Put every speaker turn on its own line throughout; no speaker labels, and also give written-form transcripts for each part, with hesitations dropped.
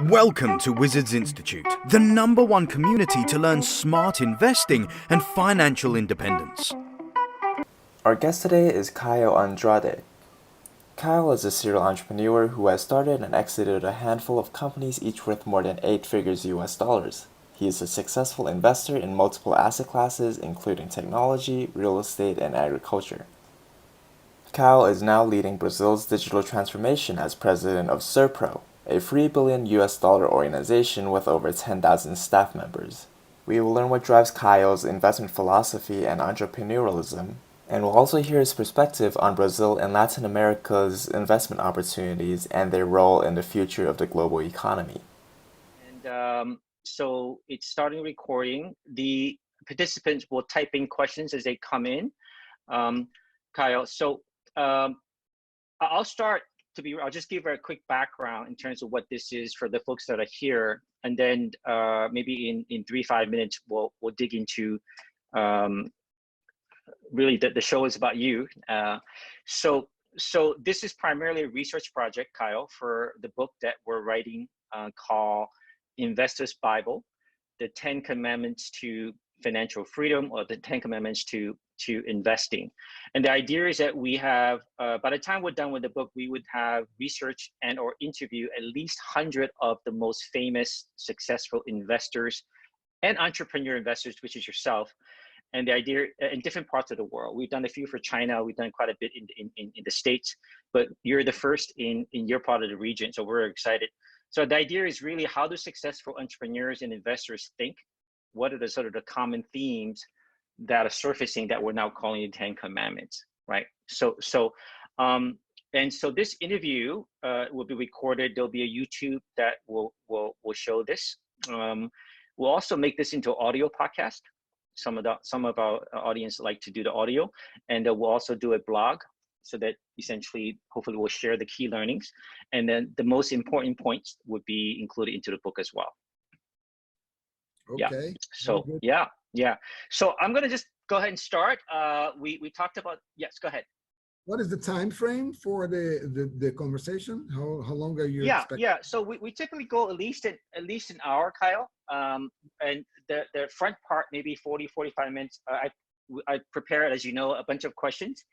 Welcome to Wizards Institute, the #1 community to learn smart investing and financial independence.
Our guest today is Caio Andrade. Caio is a serial entrepreneur who has started and exited a handful of companies, each worth more than 8 figures US dollars. He is a successful investor in multiple asset classes, including technology, real estate, and agriculture. Caio is now leading Brazil's digital transformation as president of SERPRO, a $3 billion US dollar organization with over 10,000 staff members. We will learn what drives Caio's investment philosophy and entrepreneurialism, and we'll also hear his perspective on Brazil and Latin America's investment opportunities and their role in the future of the global economy.
And so it's starting recording. The participants will type in questions as they come in. Caio, so I'll start. I'll just give a quick background in terms of what this is for the folks that are here, and then maybe in 3-5 minutes we'll dig into really the show is about you. So this is primarily a research project, Caio, for the book that we're writing called Investor's Bible: The 10 Commandments to Financial Freedom, or the 10 Commandments to investing. And the idea is that we have, by the time we're done with the book, we would have research and or interview at least 100 of the most famous, successful investors and entrepreneur investors, which is yourself. And the idea in different parts of the world. We've done a few for China. We've done quite a bit in the States, but you're the first in your part of the region. So we're excited. So the idea is really, how do successful entrepreneurs and investors think? What are the sort of the common themes that are surfacing that we're now calling the 10 Commandments, right? So this interview will be recorded. There'll be a YouTube that will show this. We'll also make this into an audio podcast. Some of our audience like to do the audio, and we'll also do a blog, so that essentially, hopefully, we'll share the key learnings, and then the most important points would be included into the book as well.
Okay.
Yeah. So So I'm gonna just go ahead and start. We talked about, yes. Go ahead.
What is the time frame for the conversation? How long are you expecting?
Yeah. So we typically go at least an hour, Caio. And the front part, maybe 40-45 minutes. I prepare, as you know, a bunch of questions.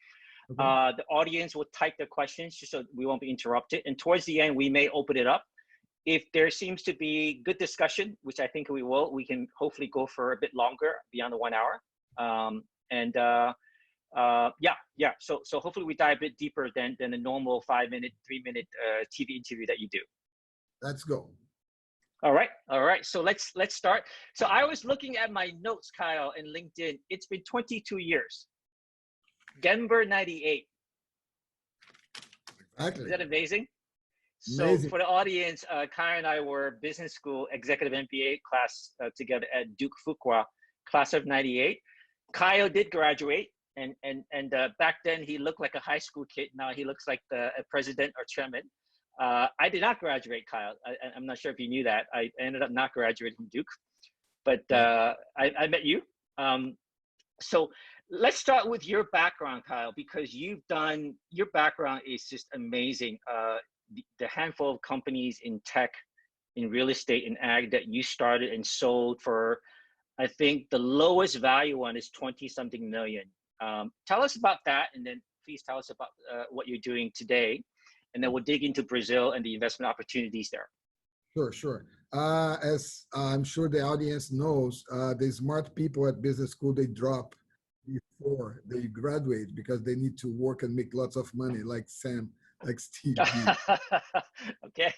Okay. The audience will type the questions just so we won't be interrupted. And towards the end, we may open it up. If there seems to be good discussion, which I think we will, we can hopefully go for a bit longer, beyond the 1 hour. So hopefully we dive a bit deeper than a normal 5-minute, 3-minute TV interview that you do.
Let's go.
All right. So let's start. So I was looking at my notes, Caio, in LinkedIn. It's been 22 years. Denver, 98.
Exactly.
Is that amazing?
Amazing.
So for the audience, Caio and I were business school executive MBA class together at Duke Fuqua, class of 98. Caio did graduate, and back then he looked like a high school kid. Now he looks like a president or chairman. I did not graduate, Caio. I'm not sure if you knew that. I ended up not graduating from Duke, but I met you. So let's start with your background, Caio, because your background is just amazing. The handful of companies in tech, in real estate, and ag that you started and sold for, I think the lowest value one is 20-something million. Tell us about that, and then please tell us about what you're doing today, and then we'll dig into Brazil and the investment opportunities there.
Sure. As I'm sure the audience knows, the smart people at business school, they drop before they graduate because they need to work and make lots of money, like Sam, like Steve. Okay.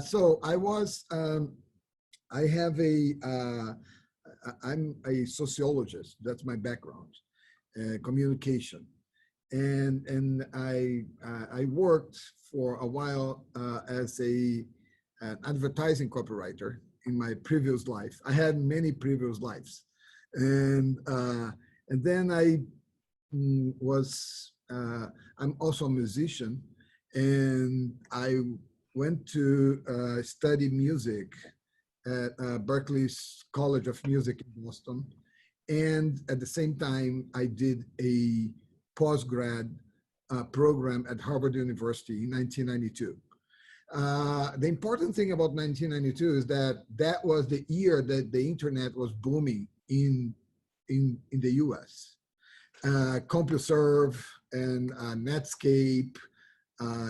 So I'm a sociologist. That's my background, communication, and I worked for a while as an advertising copywriter in my previous life. I had many previous lives, and then I'm also a musician, and I went to study music at Berklee's College of Music in Boston. And at the same time, I did a postgrad program at Harvard University in 1992. The important thing about 1992 is that that was the year that the internet was booming in the US. CompuServe and Netscape,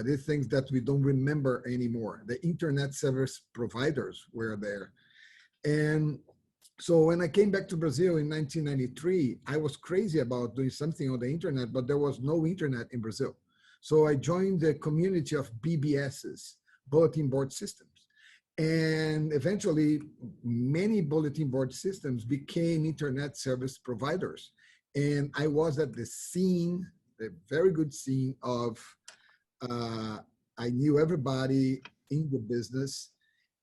these things that we don't remember anymore. The internet service providers were there. And so when I came back to Brazil in 1993, I was crazy about doing something on the internet, but there was no internet in Brazil. So I joined the community of BBSs, bulletin board systems. And eventually, many bulletin board systems became internet service providers. And I was at the scene, the very good scene of, I knew everybody in the business.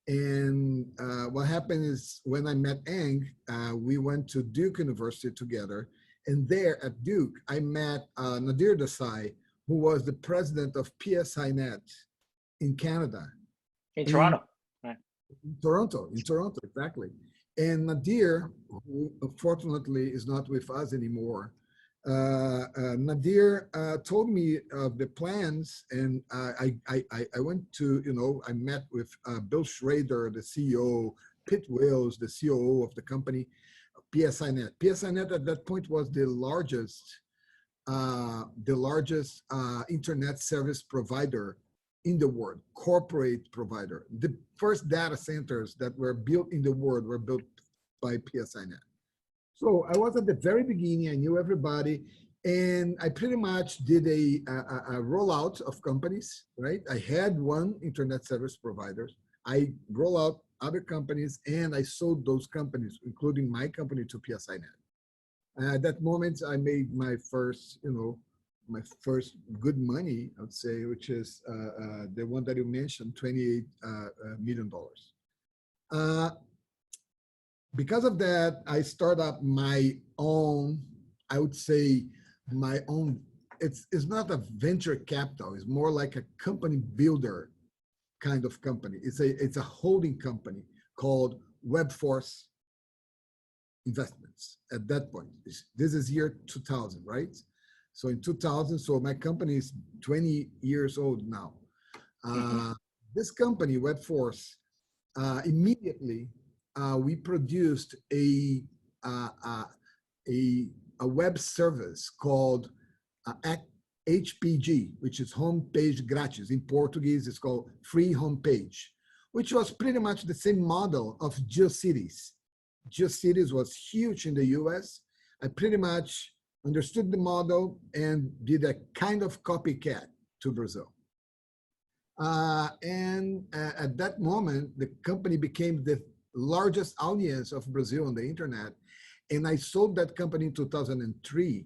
And what happened is when I met Ang, we went to Duke University together. And there at Duke, I met Nadir Desai, who was the president of PSINet in Canada.
In Toronto.
In Toronto, exactly. And Nadir, who unfortunately is not with us anymore, Nadir told me of the plans, and I went to, I met with Bill Schrader, the CEO, Pitt Wills, the COO of the company, PSINet. PSINet at that point was the largest internet service provider in the world, corporate provider. The first data centers that were built in the world were built by PSINet. So I was at the very beginning, I knew everybody, and I pretty much did a rollout of companies, right? I had one internet service provider. I roll out other companies, and I sold those companies, including my company, to PSINet. At that moment, I made my first, my first good money, I would say, which is the one that you mentioned, $28 million. Because of that, I started up my own, I would say, my own, it's not a venture capital, it's more like a company builder kind of company. It's a holding company called WebForce Investments at that point. This is year 2000, right? So in 2000, so my company is 20 years old now. This company, WebForce, immediately we produced a web service called HPG, which is Homepage Grátis. In Portuguese, it's called Free Homepage, which was pretty much the same model of GeoCities. GeoCities was huge in the US. I pretty much understood the model and did a kind of copycat to Brazil. And at that moment, the company became the largest audience of Brazil on the internet. And I sold that company in 2003,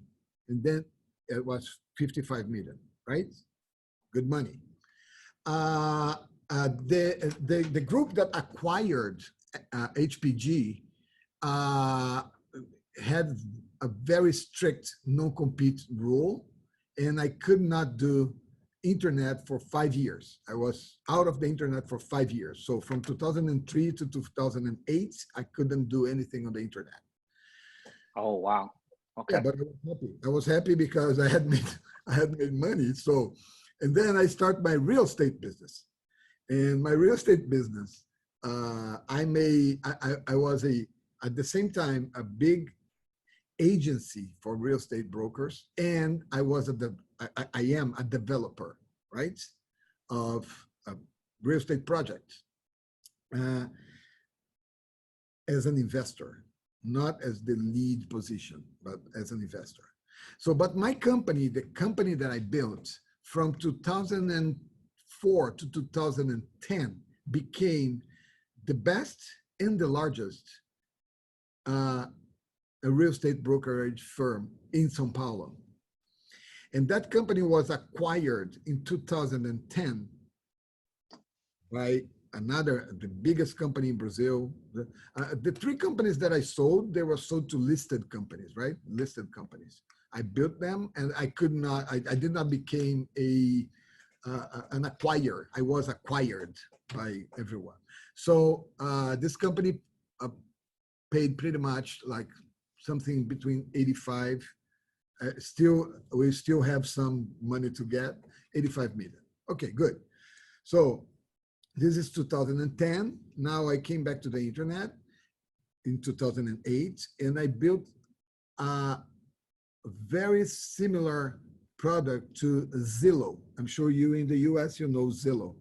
and then it was 55 million, right? Good money. The group that acquired HPG had a very strict non-compete rule, and I could not do internet for 5 years. I was out of the internet for 5 years. So from 2003 to 2008, I couldn't do anything on the internet.
Oh, wow. Okay.
Yeah, but I was happy. I was happy because I had made money. So, and then I start my real estate business. And my real estate business, I was at the same time, a big agency for real estate brokers. And I am a developer, right? Of real estate projects as an investor, not as the lead position, but as an investor. So, but my company, the company that I built from 2004 to 2010 became the best and the largest a real estate brokerage firm in Sao Paulo. And that company was acquired in 2010 by the biggest company in Brazil. The three companies that I sold, they were sold to listed companies, right? Listed companies. I built them, and I did not become an acquirer. I was acquired by everyone. So this company paid pretty much like something between 85. We still have some money to get, 85 million. Okay, good. So This is 2010. Now I came back to the internet in 2008, and I built a very similar product to Zillow. I'm sure you in the US, you know Zillow.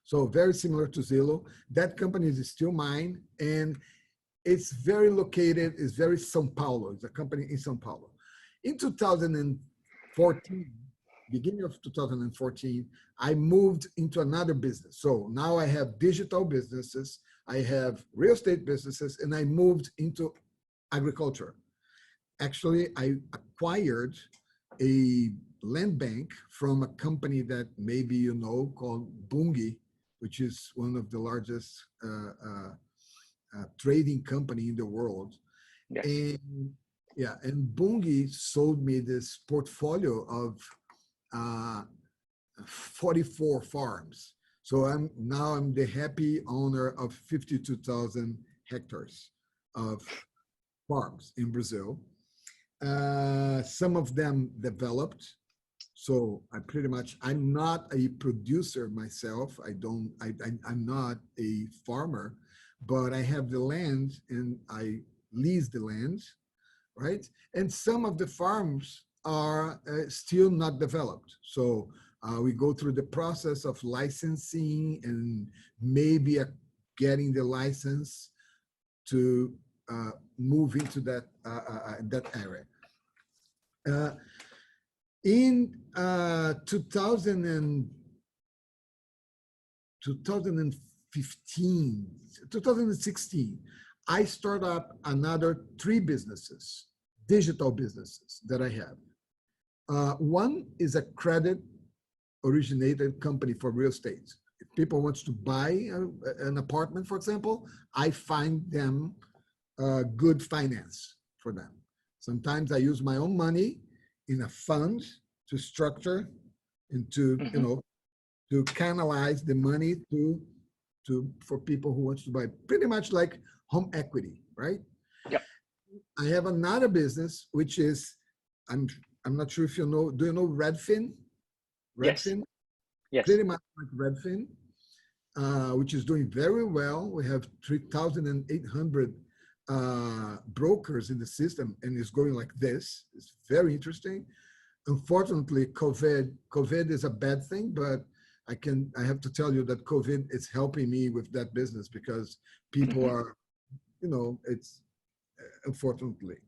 So very similar to Zillow. That company is still mine, and it's very located, it's very São Paulo. It's a company in São Paulo. In 2014, beginning of 2014, I moved into another business. So now I have digital businesses, I have real estate businesses, and I moved into agriculture. Actually, I acquired a land bank from a company that maybe you know called Bunge, which is one of the largest trading company in the world.
Yes.
And yeah, and Bunge sold me this portfolio of 44 farms. So I'm the happy owner of 52,000 hectares of farms in Brazil. Some of them developed. So I'm not a producer myself. I'm not a farmer, but I have the land and I lease the land, right? And some of the farms are still not developed. So we go through the process of licensing and maybe getting the license to move into that area. In 2016, I start up another 3 businesses, digital businesses that I have. One is a credit originated company for real estate. If people want to buy an apartment, for example, I find them good finance for them. Sometimes I use my own money in a fund to structure and to, to canalize the money for people who want to buy, pretty much like home equity, right?
Yep.
I have another business, which is, I'm not sure if you know, do you know Redfin? Redfin?
Yes.
Pretty much like Redfin, which is doing very well. We have 3,800 brokers in the system, and it's going like this. It's very interesting. Unfortunately, COVID is a bad thing, but I have to tell you that COVID is helping me with that business because people are, it's unfortunately.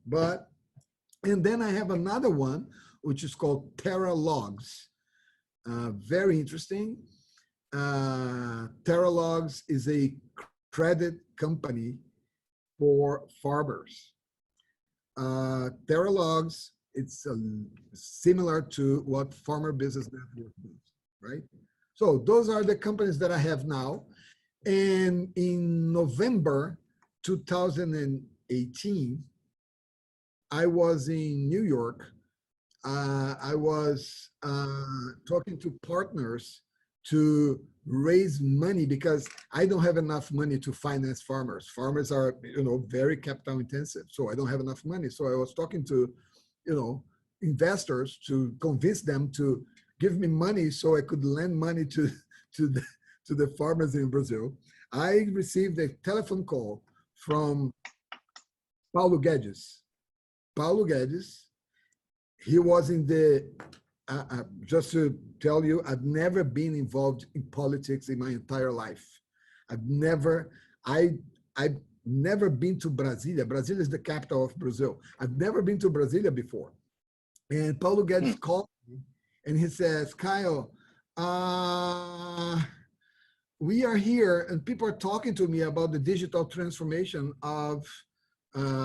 And then I have another one, which is called Terra Logs. Very interesting. Terra Logs is a credit company for farmers. Terra Logs, it's similar to what Farmer Business Network does, right? So those are the companies that I have now. And in November 2018, I was in New York. I was talking to partners to raise money because I don't have enough money to finance farmers. Farmers are, very capital intensive. So I don't have enough money. So I was talking to, investors to convince them to give me money so I could lend money to the farmers in Brazil. I received a telephone call from Paulo Guedes. Paulo Guedes, he was in the, just to tell you, I've never been involved in politics in my entire life. I've never been to Brasilia. Brasilia is the capital of Brazil. I've never been to Brasilia before. And Paulo Guedes called me and he says, Caio, we are here and people are talking to me about the digital transformation of,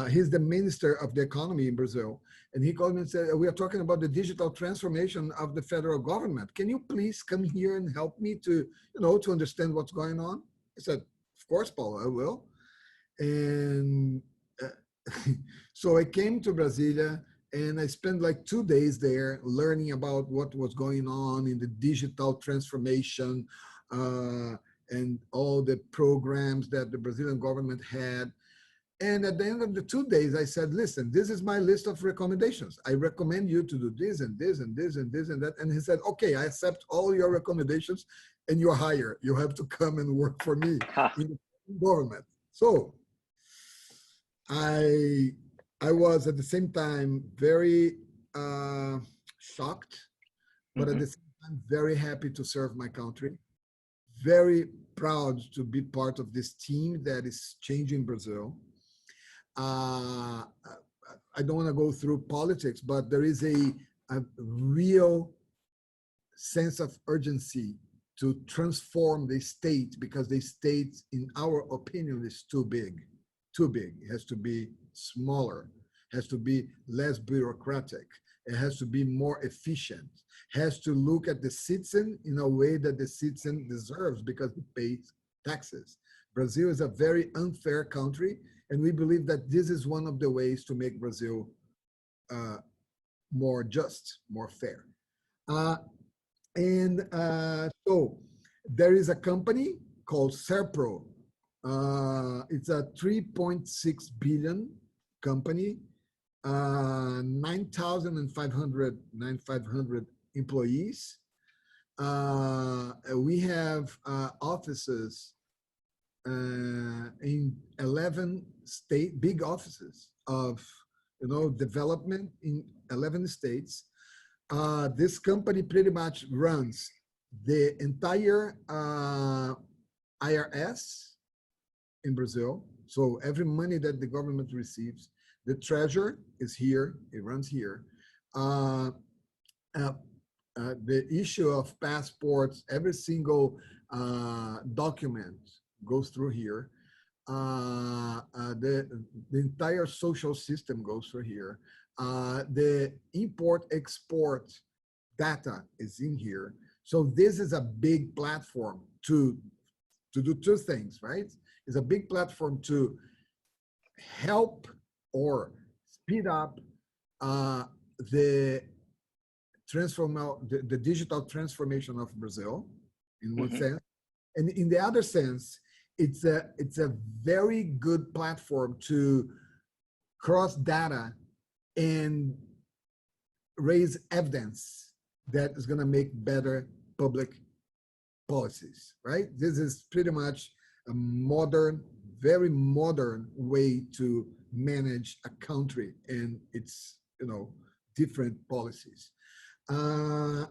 he's the minister of the economy in Brazil. And he called me and said, we are talking about the digital transformation of the federal government. Can you please come here and help me to, to understand what's going on? I said, of course, Paulo, I will. And so I came to Brasilia and I spent like 2 days there learning about what was going on in the digital transformation and all the programs that the Brazilian government had. And at the end of the 2 days, I said, listen, this is my list of recommendations. I recommend you to do this and this and this and this and that. And he said, okay, I accept all your recommendations and you're hired. You have to come and work for me in the government. So I was at the same time very shocked, but at the same time very happy to serve my country. Very proud to be part of this team that is changing Brazil. I don't want to go through politics, but there is a real sense of urgency to transform the state, because the state, in our opinion, is too big. Too big. It has to be smaller, has to be less bureaucratic, it has to be more efficient, has to look at the citizen in a way that the citizen deserves because it pays taxes. Brazil is a very unfair country, and we believe that this is one of the ways to make Brazil more just, more fair. So there is a company called SERPRO. It's a 3.6 billion company, 9,500 employees. We have offices in 11 big offices of development in 11 states. This company pretty much runs the entire IRS in Brazil. So every money that the government receives, the treasurer is here, it runs here. The issue of passports, every single document goes through here. The entire social system goes through here. The import-export data is in here. So this is a big platform to do two things, right? It's a big platform to help or speed up the digital transformation of Brazil in one sense. And in the other sense, it's a very good platform to cross data and raise evidence that is going to make better public policies, right? This is pretty much a modern, very modern way to manage a country and its, different policies. I'm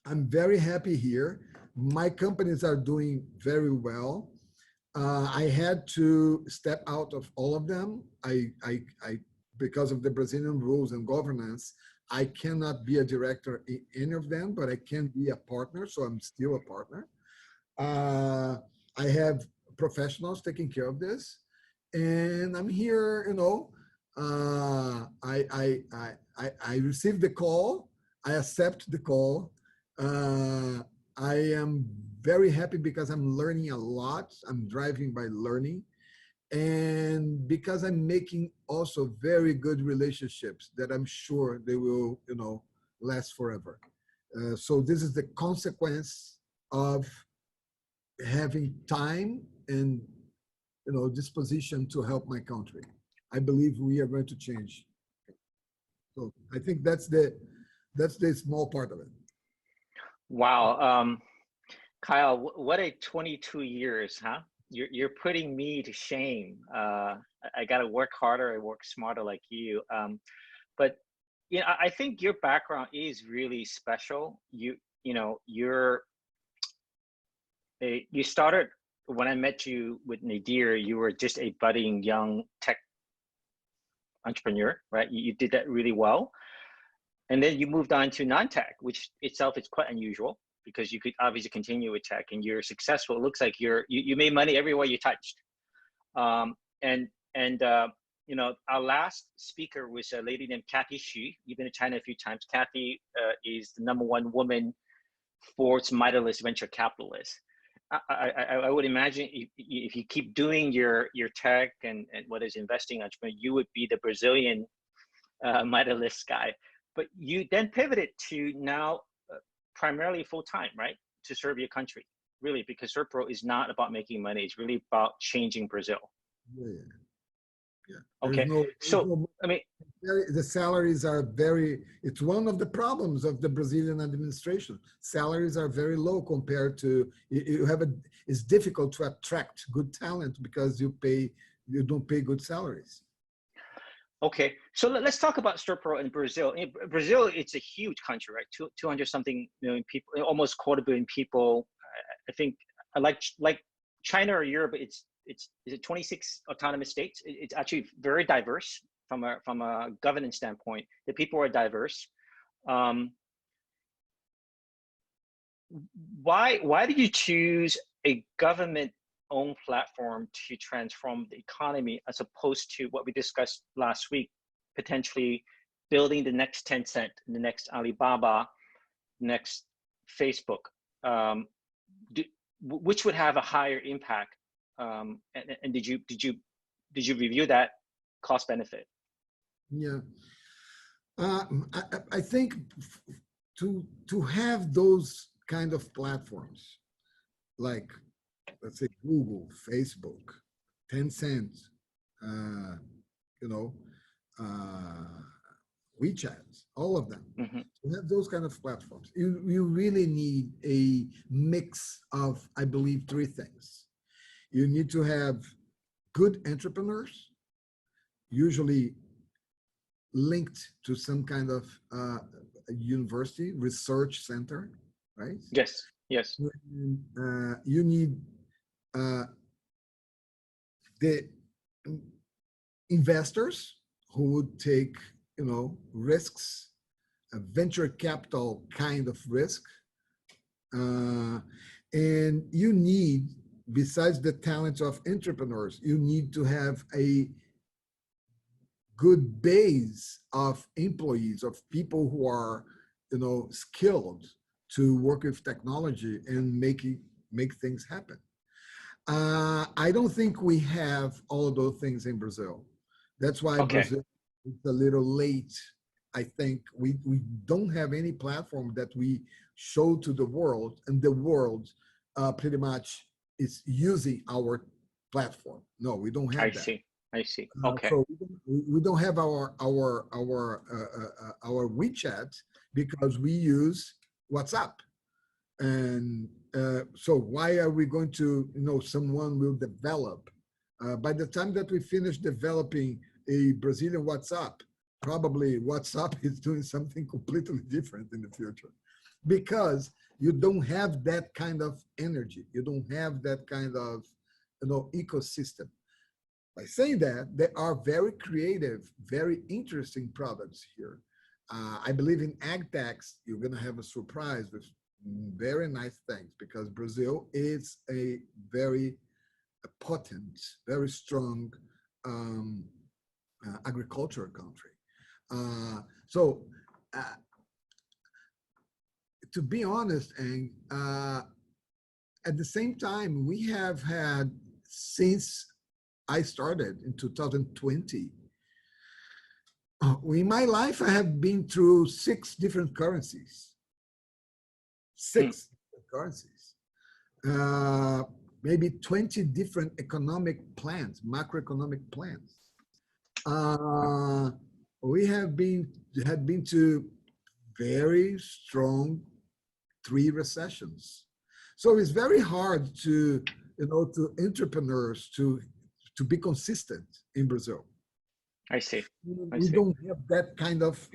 very happy here. My companies are doing very well. I had to step out of all of them. Because of the Brazilian rules and governance, I cannot be a director in any of them, but I can be a partner, so I'm still a partner. I have professionals taking care of this, and I'm here. I received the call. I accept the call. I am very happy because I'm learning a lot. I'm driving by learning. And because I'm making also very good relationships that I'm sure they will, last forever. So this is the consequence of having time and, disposition to help my country. I believe we are going to change. So I think that's the small part of it.
Wow. Kyle, what a 22 years, huh? You're putting me to shame. I got to work harder. I work smarter like you. But I think your background is really special. You started when I met you with Nadir. You were just a budding young tech entrepreneur, right? You did that really well, and then you moved on to non-tech, which itself is quite unusual, because you could obviously continue with tech and you're successful. It looks like you made money everywhere you touched. Our last speaker was a lady named Kathy Xu. You've been to China a few times. Kathy is the #1 woman Forbes Middleist venture capitalist. I would imagine if you keep doing your tech and what is investing entrepreneur, you would be the Brazilian Middleist guy. But you then pivoted to now primarily full-time, right? To serve your country, really, because SERPRO is not about making money. It's really about changing Brazil.
Yeah. Yeah.
Okay. So, I mean,
The salaries are very, it's one of the problems of the Brazilian administration. Salaries are very low compared to, it's difficult to attract good talent because you don't pay good salaries.
okay. So let's talk about SERPRO in Brazil. In Brazil, it's a huge country, right? 200 something million people, almost quarter billion people. I think like China or Europe, is it 26 autonomous states? It's actually very diverse from a governance standpoint. The people are diverse. Why did you choose a government-owned platform to transform the economy as opposed to what we discussed last week, potentially building the next Tencent, the next Alibaba, next Facebook, which would have a higher impact? And did you review that cost benefit?
Yeah, I think to have those kind of platforms, like let's say Google, Facebook, Tencent, you know, WeChat, all of them.
Mm-hmm.
To have those kind of platforms, you really need a mix of, I believe, three things. You need to have good entrepreneurs, usually linked to some kind of university research center, right?
Yes. Yes.
You need the investors who would take, risks, a venture capital kind of risk, and you need, besides the talents of entrepreneurs, you need to have a good base of employees, of people who are, skilled to work with technology and make things happen. I don't think we have all of those things in Brazil. That's why Brazil is a little late. I think we don't have any platform that we show to the world, and the world pretty much is using our platform. No, we don't have that.
I see. Okay.
So we don't have our WeChat because we use WhatsApp. And so why are we going to, someone will develop? By the time that we finish developing a Brazilian WhatsApp, probably WhatsApp is doing something completely different in the future, because you don't have that kind of energy. You don't have that kind of, ecosystem. By saying that, there are very creative, very interesting products here. I believe in AgTechs, you're going to have a surprise with very nice things, because Brazil is a very potent, very strong agricultural country. So to be honest, and at the same time, we have had, since I started in 2020, in my life, I have been through 6 different currencies. 6 currencies. Maybe 20 different economic plans, macroeconomic plans. We had been to very strong 3 recessions. So it's very hard to, to entrepreneurs to be consistent in Brazil.
I see.
We don't have that kind of,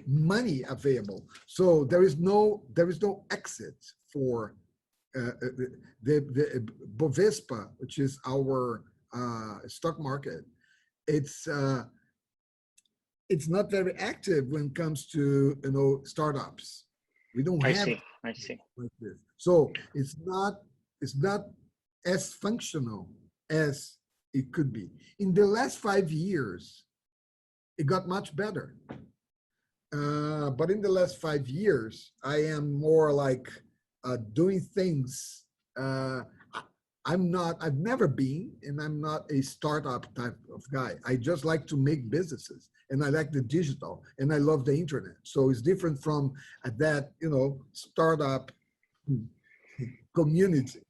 money available. So there is no exit for the Bovespa, which is our stock market. It's not very active when it comes to, startups. We don't have.
I see.
Like this. So it's not as functional as it could be. In the last 5 years, it got much better. But in the last 5 years, I am more like doing things. I've never been, and I'm not a startup type of guy. I just like to make businesses, and I like the digital, and I love the internet. So it's different from that, startup community.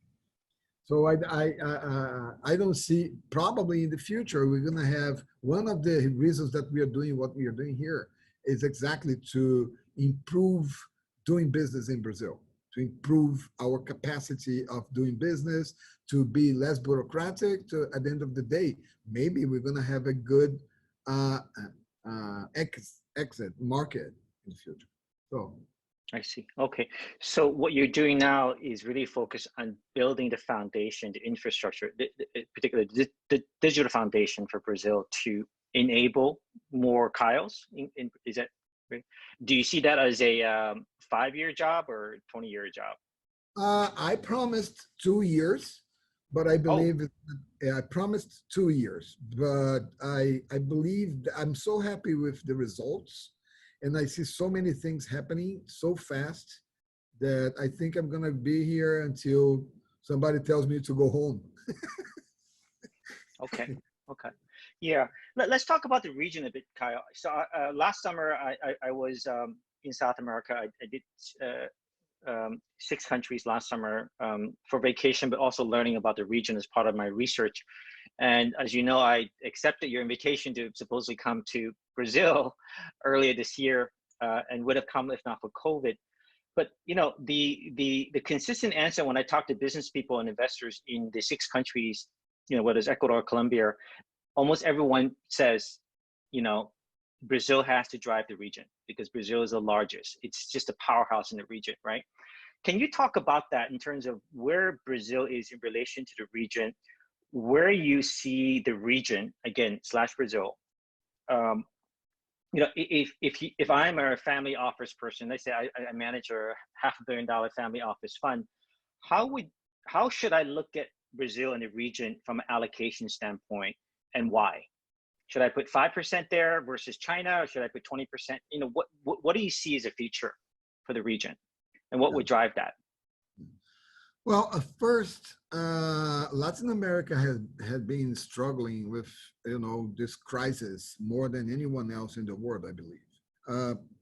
So I don't see, probably in the future, we're going to have, one of the reasons that we are doing what we are doing here is exactly to improve doing business in Brazil, to improve our capacity of doing business, to be less bureaucratic, to, at the end of the day, maybe we're going to have a good exit market in the future. So
I see. Okay. So what you're doing now is really focused on building the foundation, the infrastructure, particularly the digital foundation for Brazil to enable more Caios. Is that right? Do you see that as a 5-year job or 20-year job?
I promised 2 years, but I believe I promised 2 years, but I believe I'm so happy with the results, and I see so many things happening so fast that I think I'm gonna be here until somebody tells me to go home.
Okay. Okay. Yeah. Let's talk about the region a bit, Kyle. So last summer, I was in South America. I did 6 countries last summer for vacation, but also learning about the region as part of my research. And as you know, I accepted your invitation to supposedly come to Brazil earlier this year, and would have come if not for COVID. But you know, the consistent answer when I talk to business people and investors in the 6 countries, you know, whether it's Ecuador or Colombia, almost everyone says, you know, Brazil has to drive the region because Brazil is the largest. It's just a powerhouse in the region, right? Can you talk about that in terms of where Brazil is in relation to the region, where you see the region, again, / Brazil? You know, if I'm a family office person, let's say I manage a $500 million family office fund, how should I look at Brazil in the region from an allocation standpoint, and why? Should I put 5% there versus China, or should I put 20%? You know, what do you see as a feature for the region, and what would drive that?
Well, first, Latin America had been struggling with, you know, this crisis more than anyone else in the world, I believe,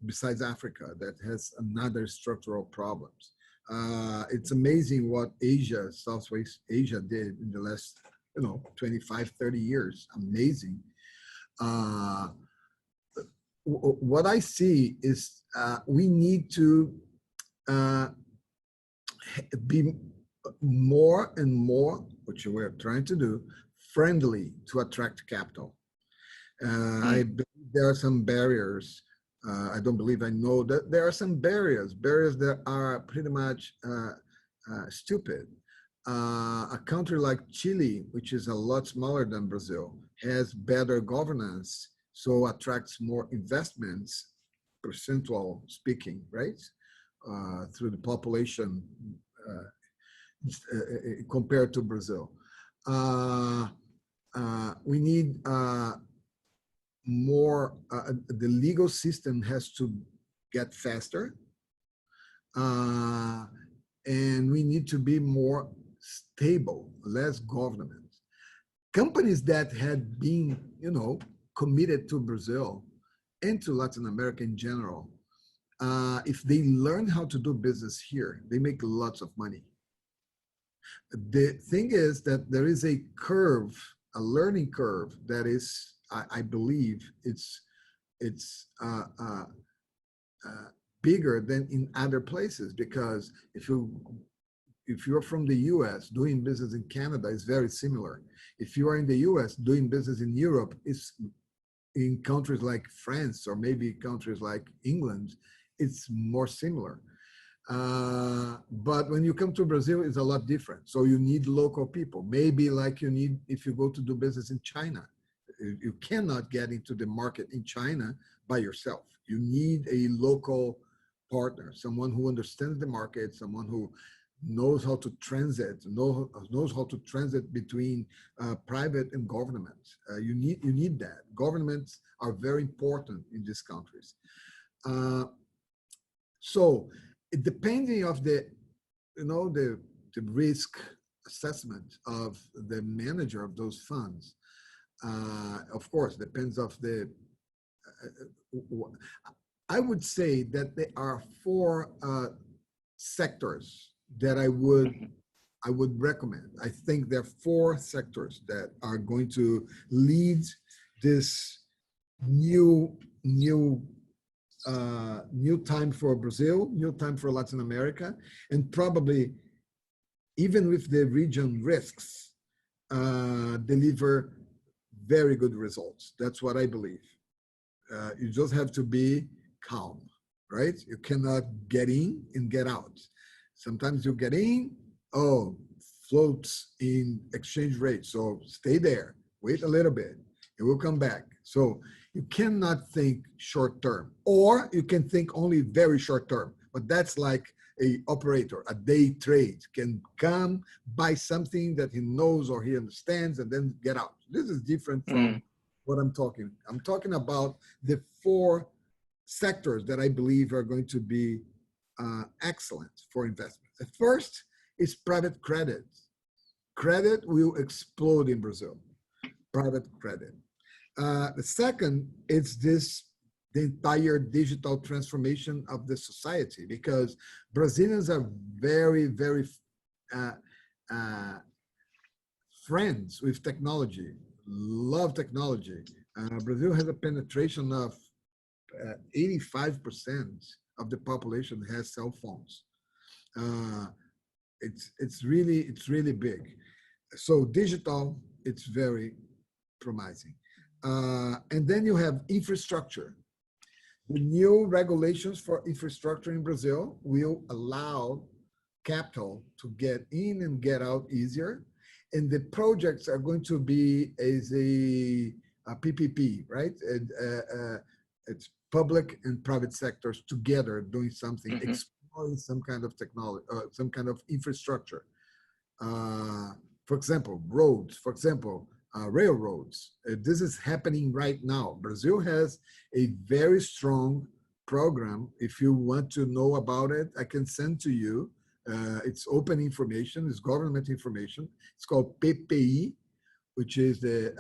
besides Africa, that has another structural problems. It's amazing what Asia, Southwest Asia did in the last, you know, 25, 30 years. Amazing. What I see is we need to be more and more, which we're trying to do, friendly to attract capital. I believe there are some barriers. I don't believe, I know that there are some barriers that are pretty much stupid. A country like Chile, which is a lot smaller than Brazil, has better governance, so attracts more investments, percentual speaking, right? Through the population compared to Brazil. We need more, the legal system has to get faster, and we need to be more stable, less government. Companies that had been, you know, committed to Brazil and to Latin America in general, if they learn how to do business here, they make lots of money. The thing is that there is a curve, a learning curve that is, I believe, it's bigger than in other places, because if you're from the US, doing business in Canada is very similar. If you are in the US, doing business in Europe, is in countries like France or maybe countries like England, it's more similar. But when you come to Brazil, it's a lot different. So you need local people, maybe like you need if you go to do business in China. You cannot get into the market in China by yourself. You need a local partner, someone who understands the market, someone who knows how to transit, knows how to transit between private and government. You need that. Governments are very important in these countries. So depending of the, you know, the risk assessment of the manager of those funds, of course, depends of the, I would say that there are 4 sectors that I would I would recommend. I think there are 4 sectors that are going to lead this new time for Brazil, new time for Latin America, and probably even with the region risks, deliver very good results. That's what I believe. You just have to be calm, right? You cannot get in and get out. Sometimes you get in, oh, floats in exchange rate. So stay there, wait a little bit, it will come back. So you cannot think short term, or you can think only very short term, but that's like a operator, a day trade, can come buy something that he knows or he understands and then get out. This is different from what I'm talking. I'm talking about the 4 sectors that I believe are going to be excellent for investment. The first is private credit. Credit will explode in Brazil, private credit. The second is the entire digital transformation of the society, because Brazilians are very, very friends with technology, love technology. Brazil has a penetration of 85% of the population has cell phones. It's really big. So digital, it's very promising. And then you have infrastructure. The new regulations for infrastructure in Brazil will allow capital to get in and get out easier. And the projects are going to be as a PPP, right? It's public and private sectors together doing something, exploring some kind of technology, some kind of infrastructure. For example, roads, for example, railroads. This is happening right now. Brazil has a very strong program. If you want to know about it, I can send to you. It's open information, it's government information. It's called PPI, which is the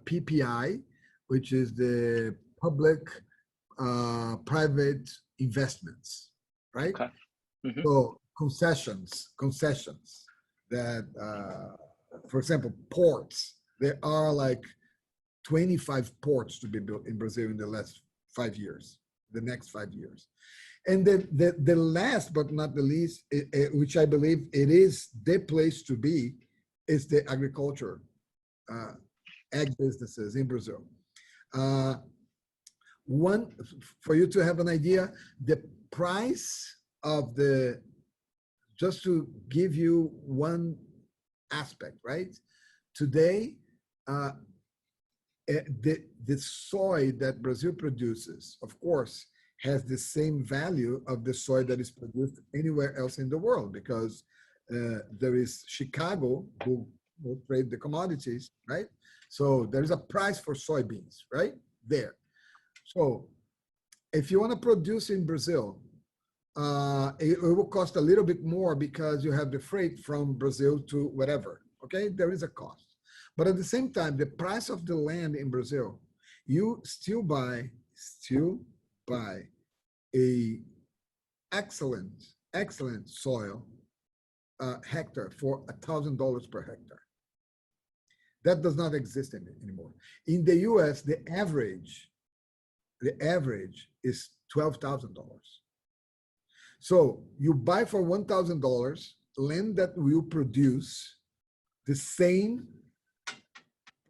PPI, which is the public private investments, right?
Okay.
So concessions that, for example, ports. There are like 25 ports to be built in Brazil in the last 5 years, the next 5 years. And then the last but not the least, which I believe it is the place to be, is the agriculture, ag businesses in Brazil. For you to have an idea, the price of just to give you one aspect, right? Today, the soy that Brazil produces, of course, has the same value of the soy that is produced anywhere else in the world, because there is Chicago who trade the commodities, right? So there's a price for soybeans, right? There. So if you want to produce in Brazil, it will cost a little bit more because you have the freight from Brazil to whatever, okay? There is a cost. But at the same time, the price of the land in Brazil, you still buy a excellent soil hectare for $1,000 per hectare. That does not exist anymore. In the US, the average is $12,000. So you buy for $1,000 land that will produce the same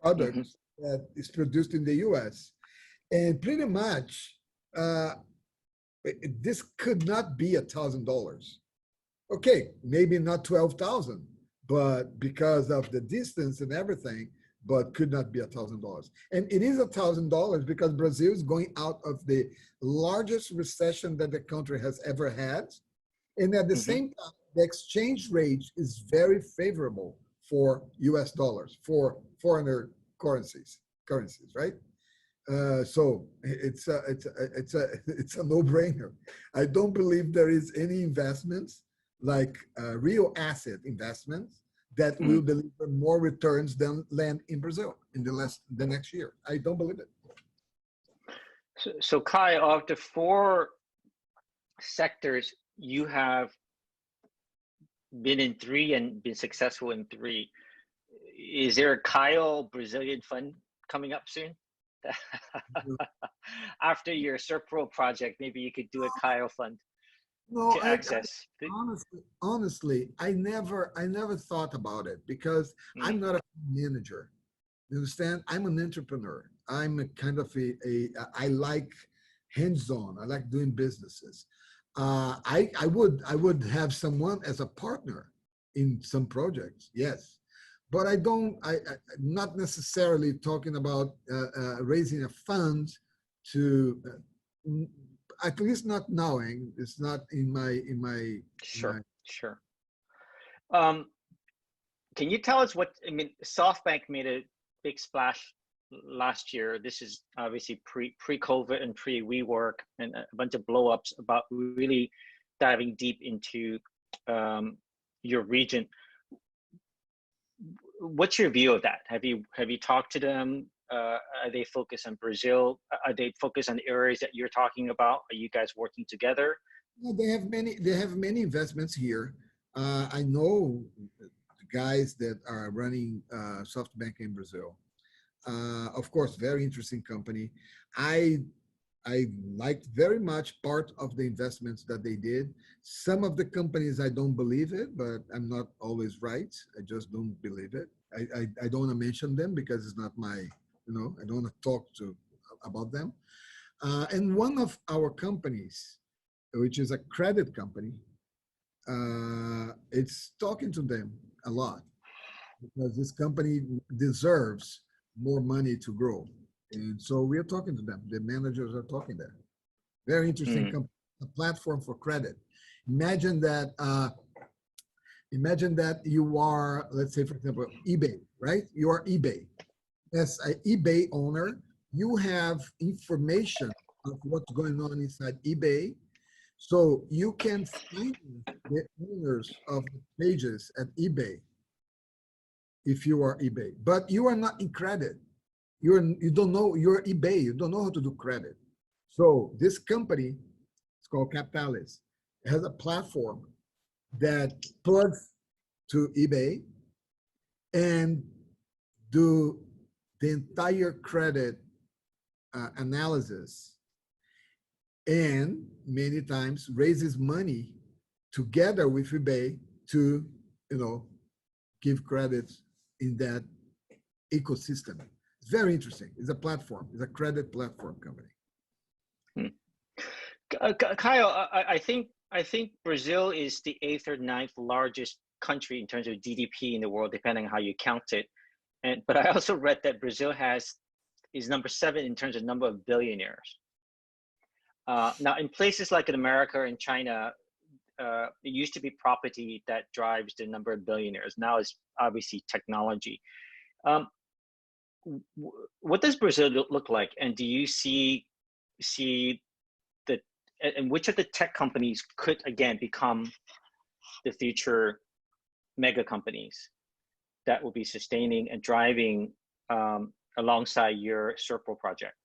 product that is produced in the US. And pretty much, this could not be $1,000. Okay, maybe not 12,000, but because of the distance and everything, but could not be $1,000. And it is $1,000 because Brazil is going out of the largest recession that the country has ever had. And at the same time, the exchange rate is very favorable for US dollars, for foreigner currencies, right? So it's a no-brainer. I don't believe there is any investments like real asset investments that will deliver more returns than land in Brazil in the next year. I don't believe it.
So Kai, of the 4 sectors you have been in 3 and been successful in 3. Is there a Caio Brazilian fund coming up soon? After your SERPRO project, maybe you could do a Caio fund
No,
to access.
honestly, I never thought about it because I'm
Mm,
not a manager. You understand? I'm an entrepreneur. I'm a kind of I like hands-on. I like doing businesses. I would have someone as a partner in some projects, yes, but I don't. Not necessarily talking about raising a fund to. At least not knowing. It's not in my.
sure, sure. Um, can you tell us what, I mean, SoftBank made a big splash last year. This is obviously pre-COVID and pre-WeWork and a bunch of blowups about really diving deep into your region. What's your view of that? Have you talked to them? Are they focused on Brazil? Are they focused on the areas that you're talking about? Are you guys working together?
Well, they have many. They have many investments here. I know guys that are running SoftBank in Brazil. Of course, very interesting company. I I liked very much part of the investments that they did. Some of the companies I don't believe it, but I'm not always right. I just don't believe it. I don't want to mention them because it's not my, I don't want to talk to about them. And one of our companies, which is a credit company, it's talking to them a lot because this company deserves more money to grow. And so we are talking to them. The managers are talking there. Very interesting company, a platform for credit. Imagine that. Imagine that you are, let's say, for example, eBay, right? You are eBay. As an eBay owner, you have information of what's going on inside eBay. So you can find the owners of the pages at eBay if you are eBay, but you are not in credit. You don't know, you're eBay, you don't know how to do credit. So this company, it's called Capitalis, has a platform that plugs to eBay and do the entire credit analysis, and many times raises money together with eBay to, give credits in that ecosystem. It's very interesting. It's a platform. It's a credit platform company.
Caio, I think Brazil is the 8th or 9th largest country in terms of GDP in the world, depending on how you count it. But I also read that Brazil is number 7 in terms of number of billionaires. Now, in places like in America and China, it used to be property that drives the number of billionaires. Now it's obviously technology. What does Brazil look like? And do you see and which of the tech companies could again become the future mega companies that will be sustaining and driving alongside your SERPRO project?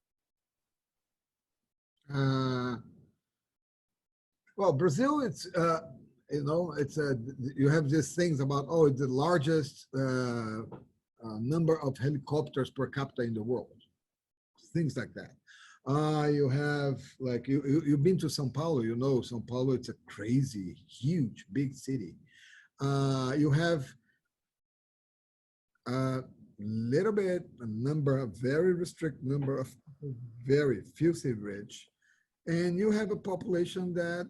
Well, Brazil, it's you have these things about it's the largest number of helicopters per capita in the world, things like that. You have like you've been to São Paulo, São Paulo. It's a crazy, huge, big city. You have a very restricted number of people, very filthy rich. And you have a population that,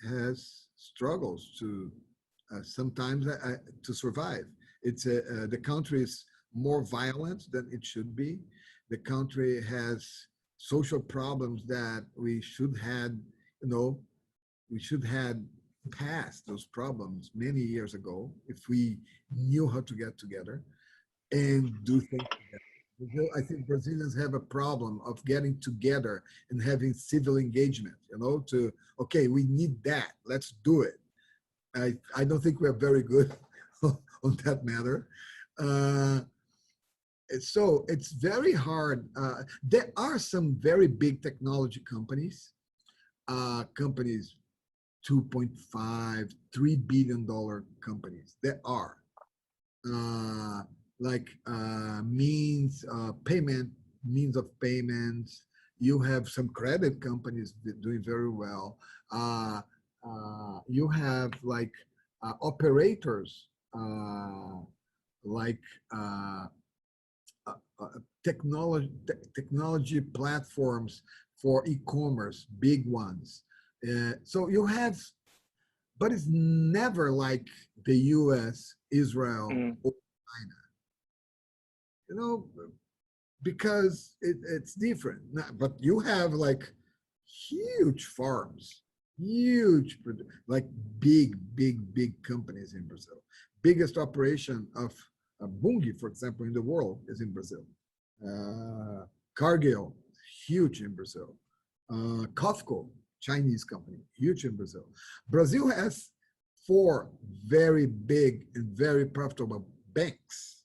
has struggles to sometimes to survive. It's the country is more violent than it should be. The country has social problems that we should have passed those problems many years ago if we knew how to get together and do things together. I think Brazilians have a problem of getting together and having civil engagement, we need that, let's do it. I don't think we're very good on that matter. So it's very hard. There are some very big technology companies 2.5, $3 billion companies. There are means of payments. You have some credit companies doing very well. You have operators like technology platforms for e-commerce, big ones. So you have, but it's never like the US, Israel, or China. You know, because it's different. But you have huge farms, huge, big companies in Brazil. Biggest operation of Bunge, for example, in the world is in Brazil. Cargill, huge in Brazil. Costco, Chinese company, huge in Brazil. Brazil has 4 very big and very profitable banks.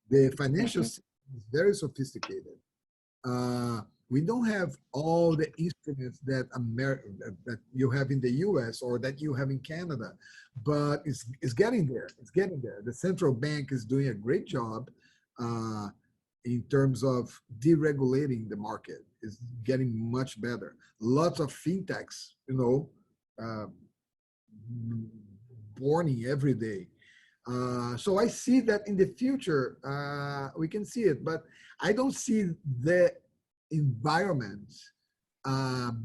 The financial system is very sophisticated. We don't have all the instruments that that you have in the US or that you have in Canada, but it's getting there. It's getting there. The central bank is doing a great job in terms of deregulating the market. It's getting much better. Lots of fintechs, born every day. So I see that in the future, we can see it, but I don't see the environment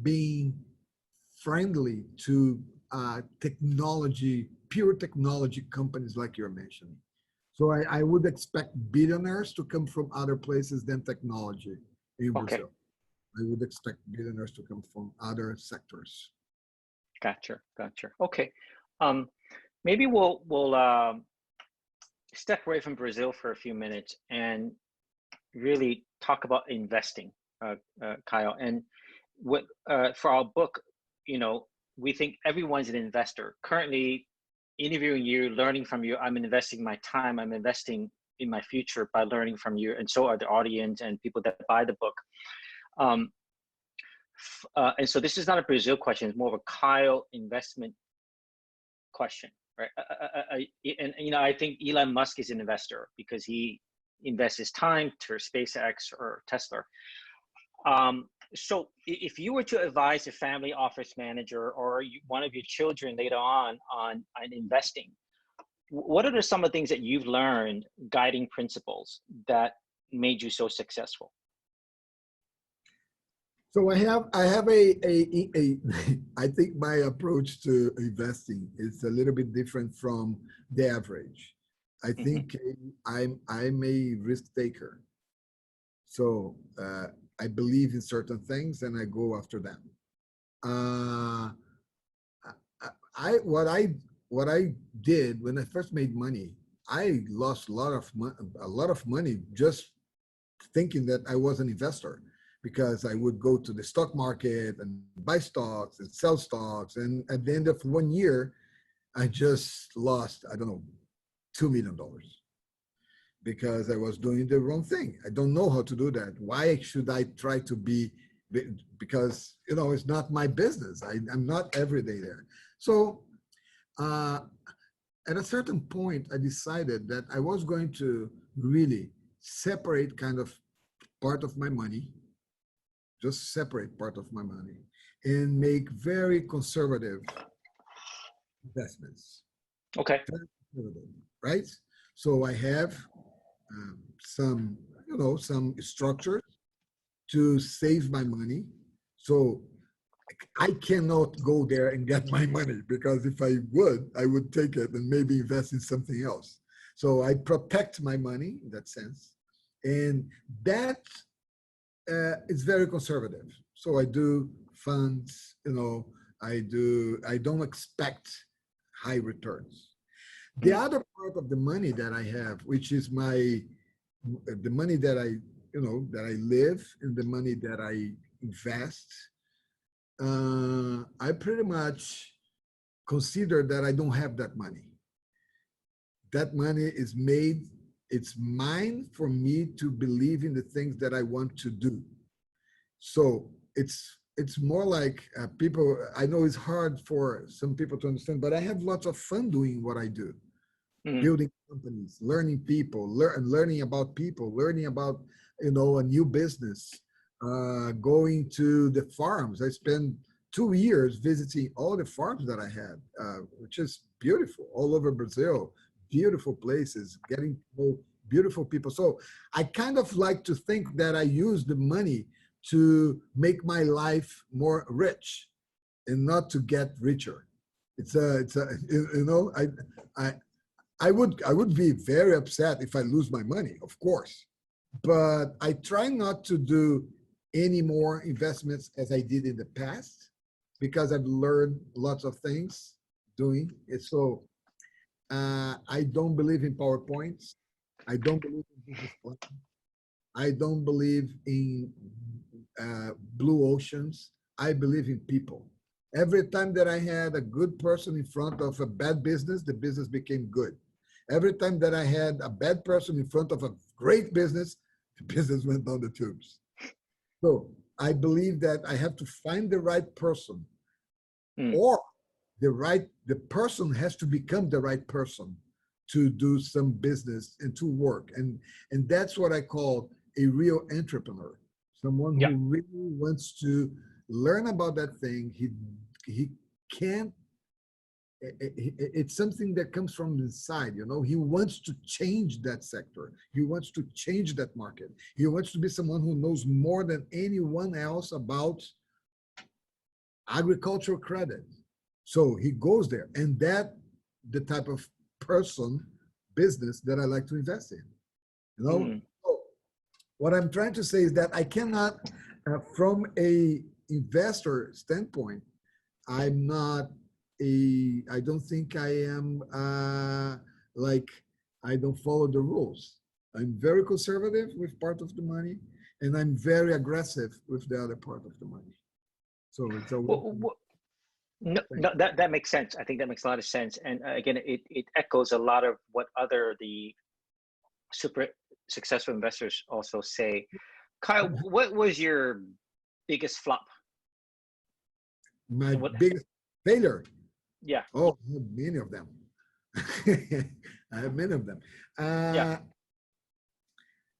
being friendly to technology, pure technology companies like you're mentioning. So I would expect billionaires to come from other places than technology in Brazil. I would expect billionaires to come from other sectors.
Gotcha. Okay. Maybe we'll step away from Brazil for a few minutes and really talk about investing, Caio. And what for our book, we think everyone's an investor. Currently, interviewing you, learning from you, I'm investing my time. I'm investing in my future by learning from you, and so are the audience and people that buy the book. And so this is not a Brazil question; it's more of a Caio investment question, right? I think Elon Musk is an investor because he invests his time to SpaceX or Tesla. So if you were to advise a family office manager or one of your children later on investing, what are some of the things that you've learned, guiding principles that made you so successful?
So I have I think my approach to investing is a little bit different from the average. I think I'm a risk taker. So I believe in certain things and I go after them. What I did when I first made money, I lost a lot of money just thinking that I was an investor, because I would go to the stock market and buy stocks and sell stocks, and at the end of 1 year, I just lost, I don't know, $2 million. Because I was doing the wrong thing. I don't know how to do that. Why should I try to be, because, it's not my business. I'm not every day there. So at a certain point, I decided that I was going to really separate kind of part of my money, just separate part of my money and make very conservative investments.
Okay.
Right? So I have some structures to save my money. So I cannot go there and get my money, because if I would take it and maybe invest in something else. So I protect my money in that sense. And that is very conservative. So I do funds, I don't expect high returns. The other part of the money that I have, which is the money that I live and the money that I invest, I pretty much consider that I don't have that money. That money is made, it's mine for me to believe in the things that I want to do. So it's it's more like people, I know it's hard for some people to understand, but I have lots of fun doing what I do. Building companies, learning people, learning about people, learning about, a new business, going to the farms. I spent 2 years visiting all the farms that I had, which is beautiful, all over Brazil, beautiful places, getting to know beautiful people. So I kind of like to think that I use the money to make my life more rich and not to get richer. I would be very upset if I lose my money, of course, but I try not to do any more investments as I did in the past because I've learned lots of things doing it. So I don't believe in PowerPoints. I don't believe in business plan. I don't believe in blue oceans. I believe in people. Every time that I had a good person in front of a bad business, the business became good. Every time that I had a bad person in front of a great business, the business went down the tubes. So I believe that I have to find the right person, or the person has to become the right person to do some business and to work. And that's what I call a real entrepreneur, someone who really wants to learn about that thing. He can't, it's something that comes from inside, he wants to change that sector. He wants to change that market. He wants to be someone who knows more than anyone else about agricultural credit. So he goes there, and that the type of business that I like to invest in, So what I'm trying to say is that I cannot, from a investor standpoint, I don't think I am I don't follow the rules. I'm very conservative with part of the money, and I'm very aggressive with the other part of the money. So it's a
no, that makes sense. I think that makes a lot of sense. And again, it echoes a lot of what the super successful investors also say. Kyle, what was your biggest flop?
My biggest failure?
Yeah.
Oh, I have many of them. I have many of them.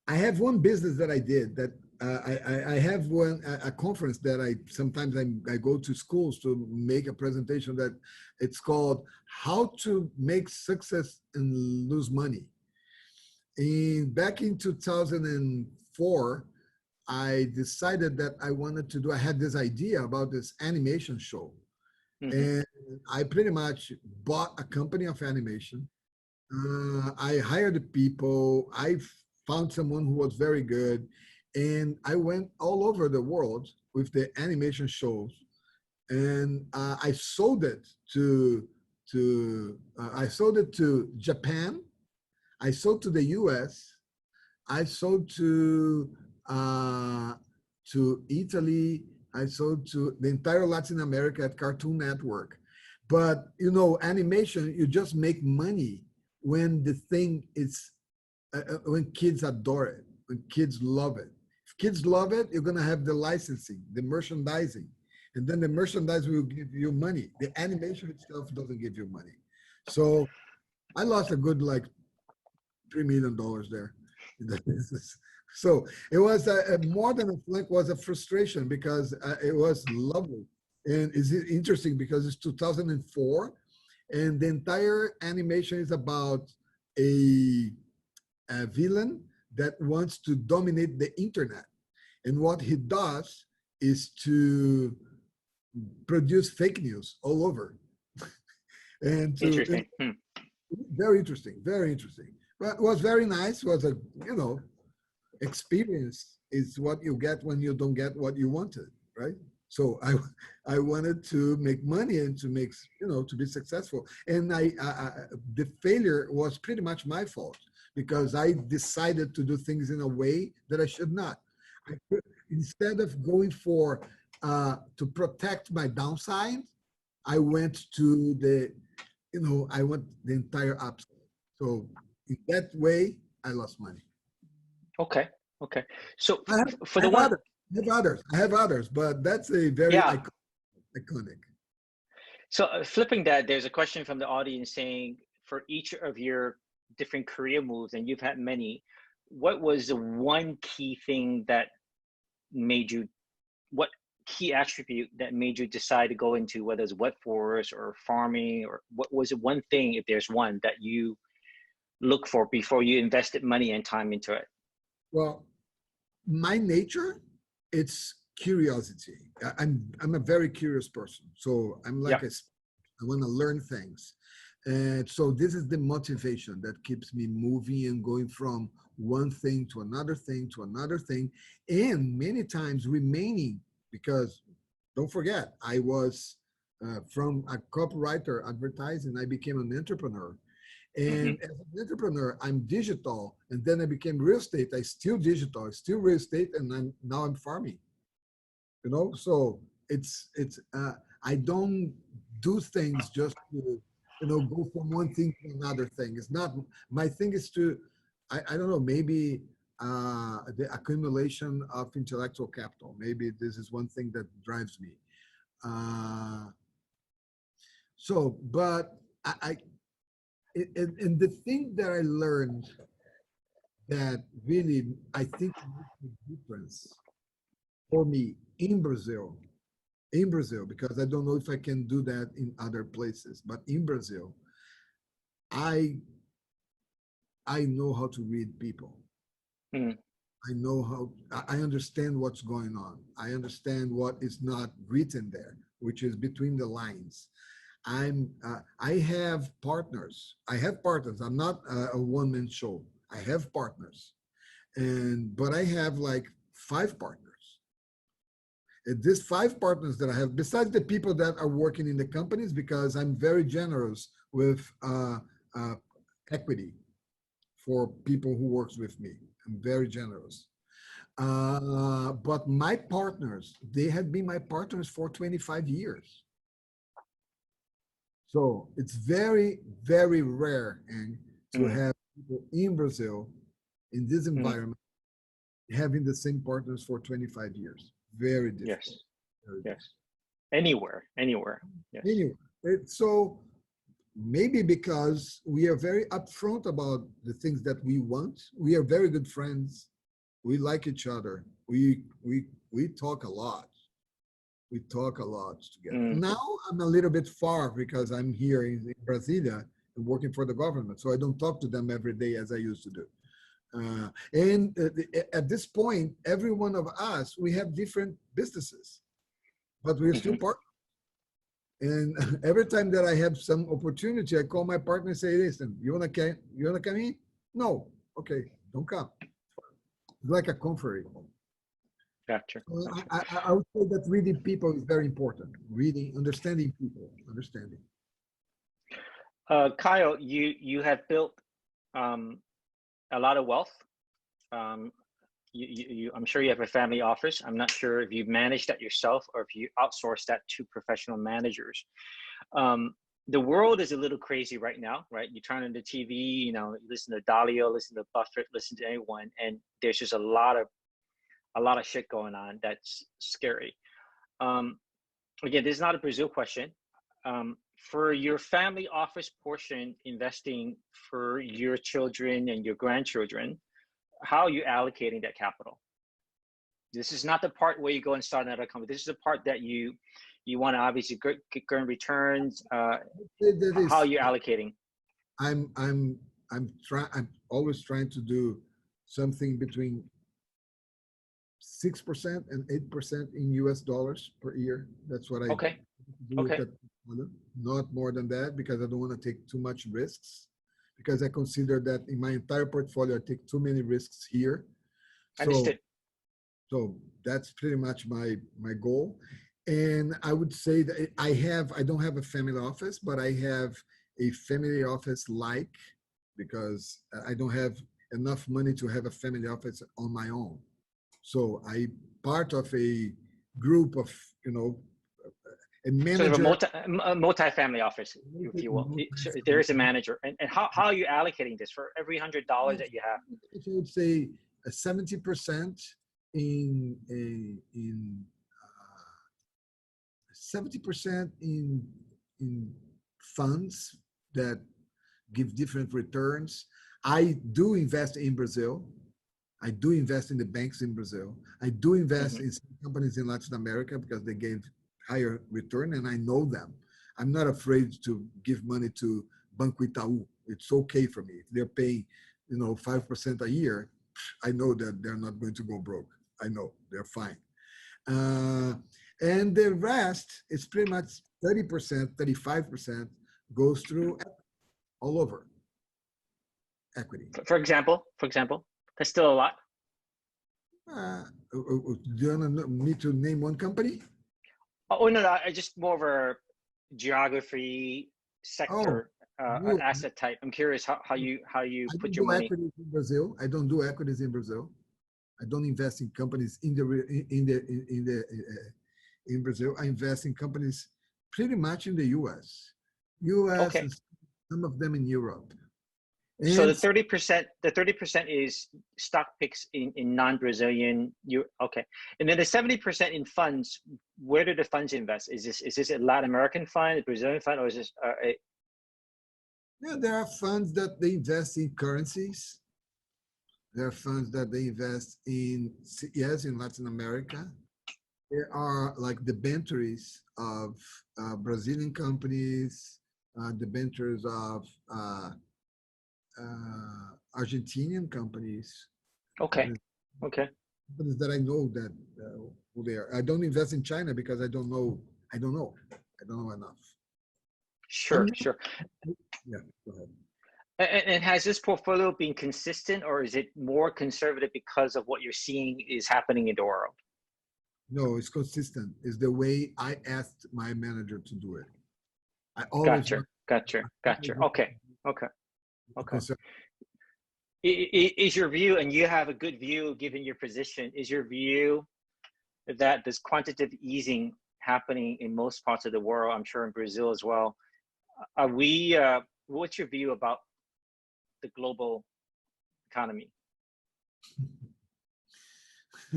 I have one business that I did that I have a conference that sometimes I go to schools to make a presentation that it's called How to Make Success and Lose Money. Back in 2004, I decided that I had this idea about this animation show. And I pretty much bought a company of animation. I hired the people. I found someone who was very good. And I went all over the world with the animation shows. And I sold it to Japan. I sold to the US. I sold to Italy. I sold to the entire Latin America at Cartoon Network. But, animation, you just make money when the thing is, when kids adore it, when kids love it. If kids love it, you're going to have the licensing, the merchandising. And then the merchandise will give you money. The animation itself doesn't give you money. So I lost a good, $3 million there in the business. So it was more than a flunk, was a frustration because it was lovely. And it's interesting because it's 2004 and the entire animation is about a villain that wants to dominate the internet. And what he does is to produce fake news all over. And
interesting.
Very interesting, very interesting. But it was very nice. It was a, experience is what you get when you don't get what you wanted, right? So I wanted to make money and to make, to be successful. And the failure was pretty much my fault because I decided to do things in a way that I should not. Instead of going for, to protect my downside, I went to the, I went the entire upside. So in that way, I lost money.
Okay. So for the one,
I have others, but that's a very
Yeah.
iconic.
So flipping that, there's a question from the audience saying, for each of your different career moves, and you've had many, what was the one key thing that made you, what key attribute that made you decide to go into, whether it's wet forest or farming, or what was it one thing, if there's one, that you look for before you invested money and time into it?
Well, my nature, it's curiosity. I'm a very curious person. So I'm like
Yep.
I want to learn things. And so this is the motivation that keeps me moving and going from one thing to another thing to another thing. And many times remaining, because don't forget, I was from a copywriter advertising, I became an entrepreneur. And as an entrepreneur, I'm digital, and then I became real estate. I still digital, I still real estate, and now I'm farming. You know, so it's I don't do things just to go from one thing to another thing. It's not my thing. Is to I don't know, maybe the accumulation of intellectual capital. Maybe this is one thing that drives me. But and the thing that I learned that really I think makes a difference for me in Brazil, because I don't know if I can do that in other places, but in Brazil, I know how to read people.
Mm.
I know I understand what's going on. I understand what is not written there, which is between the lines. I have partners. I'm not a one-man show. I have partners, but I have like 5 partners. And these 5 partners that I have, besides the people that are working in the companies, because I'm very generous with equity for people who works with me. I'm very generous. But my partners, they have been my partners for 25 years. So it's very, very rare to have people in Brazil, in this environment, having the same partners for 25 years. Very difficult.
Yes.
Very
Yes.
difficult.
Anywhere. Yes.
Anyway, so maybe because we are very upfront about the things that we want. We are very good friends. We like each other. We talk a lot. We talk a lot together. Now I'm a little bit far because I'm here in Brasilia and working for the government. So I don't talk to them every day as I used to do. At this point, every one of us, we have different businesses, but we're still partners. And every time that I have some opportunity, I call my partner and say, listen, you wanna come in? No. Okay, don't come. It's like a comfort.
Gotcha.
I would say that reading people is very important. Reading, understanding people, understanding.
Caio, you have built a lot of wealth. I'm sure you have a family office. I'm not sure if you manage that yourself or if you outsource that to professional managers. The world is a little crazy right now, right? You turn on the TV, you listen to Dalio, listen to Buffett, listen to anyone, and there's just a lot of shit going on that's scary. Again, this is not a Brazil question. For your family office portion, investing for your children and your grandchildren, how are you allocating that capital? This is not the part where you go and start another company. This is the part that you want to obviously earn returns. How are you allocating?
I'm always trying to do something between 6% and 8% in US dollars per year. That's what I do. Okay. Not more than that, because I don't want to take too much risks, because I consider that in my entire portfolio, I take too many risks here.
Understood.
So that's pretty much my goal. And I would say that I don't have a family office, but I have a family office because I don't have enough money to have a family office on my own. So I part of a group of, a manager.
Sort of a multi-family office, if you will. So there is a manager. And how are you allocating this for every $100 that you have?
I would say 70% in 70% in funds that give different returns. I do invest in Brazil. I do invest in the banks in Brazil. I do invest in some companies in Latin America because they gave higher return and I know them. I'm not afraid to give money to Banco Itaú. It's okay for me. If they're paying, 5% a year, I know that they're not going to go broke. I know they're fine. And the rest is pretty much 30%, 35% goes through all over equity.
For example, that's still a lot.
Do you want me to name one company?
Oh no, I just more of a geography sector, asset type. I'm curious how you put your money.
Equities in Brazil. I don't do equities in Brazil. I don't invest in companies in Brazil. I invest in companies pretty much in the U.S.
Okay.
And some of them in Europe. And
so the 30% is stock picks in non-Brazilian. Okay, and then the 70% in funds. Where do the funds invest? Is this a Latin American fund, a Brazilian fund, or is this
Yeah, there are funds that they invest in currencies. There are funds that they invest in Latin America. There are like debentures of Brazilian companies, debentures of Argentinian companies.
Okay.
Companies that I know that who they are. I don't invest in China because I don't know enough.
Sure.
Yeah, go ahead.
And has this portfolio been consistent, or is it more conservative because of what you're seeing is happening in the world?
No, it's consistent. It's the way I asked my manager to do it. I always
Gotcha. Okay. Is your view, and you have a good view given your position, is your view that this quantitative easing happening in most parts of the world, I'm sure in Brazil as well, what's your view about the global economy?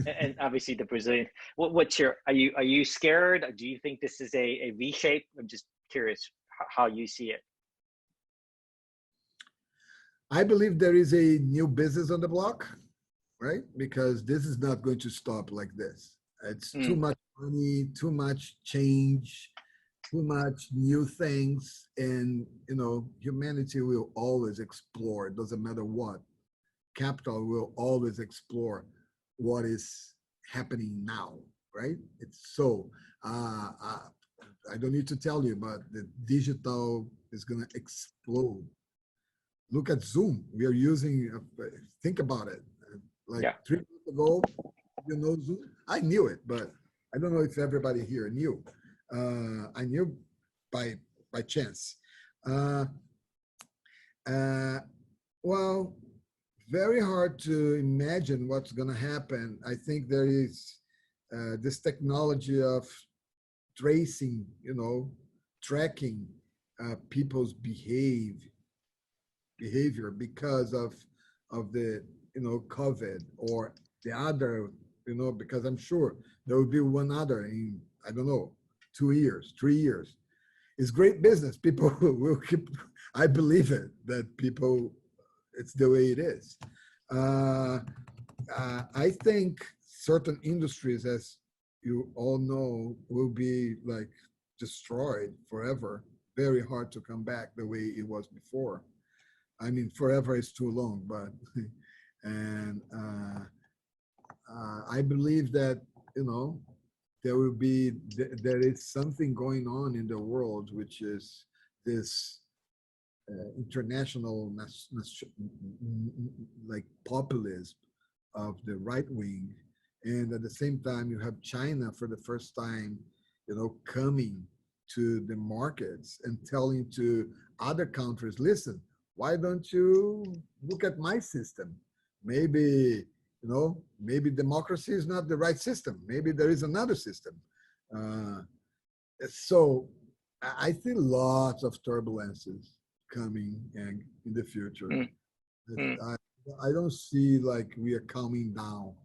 And obviously the Brazilian, are you scared? Do you think this is a V-shape? I'm just curious how you see it.
I believe there is a new business on the block, right? Because this is not going to stop like this. It's too much money, too much change, too much new things. And, humanity will always explore. It doesn't matter what. Capital will always explore what is happening now, right? It's so, I don't need to tell you, but the digital is going to explode. Look at Zoom. We are using, think about it. 3 months ago, Zoom. I knew it, but I don't know if everybody here knew. I knew by chance. Well, very hard to imagine what's going to happen. I think there is this technology of tracing, tracking people's behavior because of the COVID or the other, because I'm sure there will be one other in, I don't know, 2 years, 3 years. It's great business. People will keep, I believe it, that people, it's the way it is. I think certain industries, as you all know, will be like destroyed forever. Very hard to come back the way it was before. I mean, forever is too long, but, and I believe that, there is something going on in the world, which is this international, like populism of the right wing. And at the same time, you have China for the first time, coming to the markets and telling to other countries, listen, why don't you look at my system? Maybe, maybe democracy is not the right system. Maybe there is another system. So I see lots of turbulences coming in the future. I don't see like we are calming down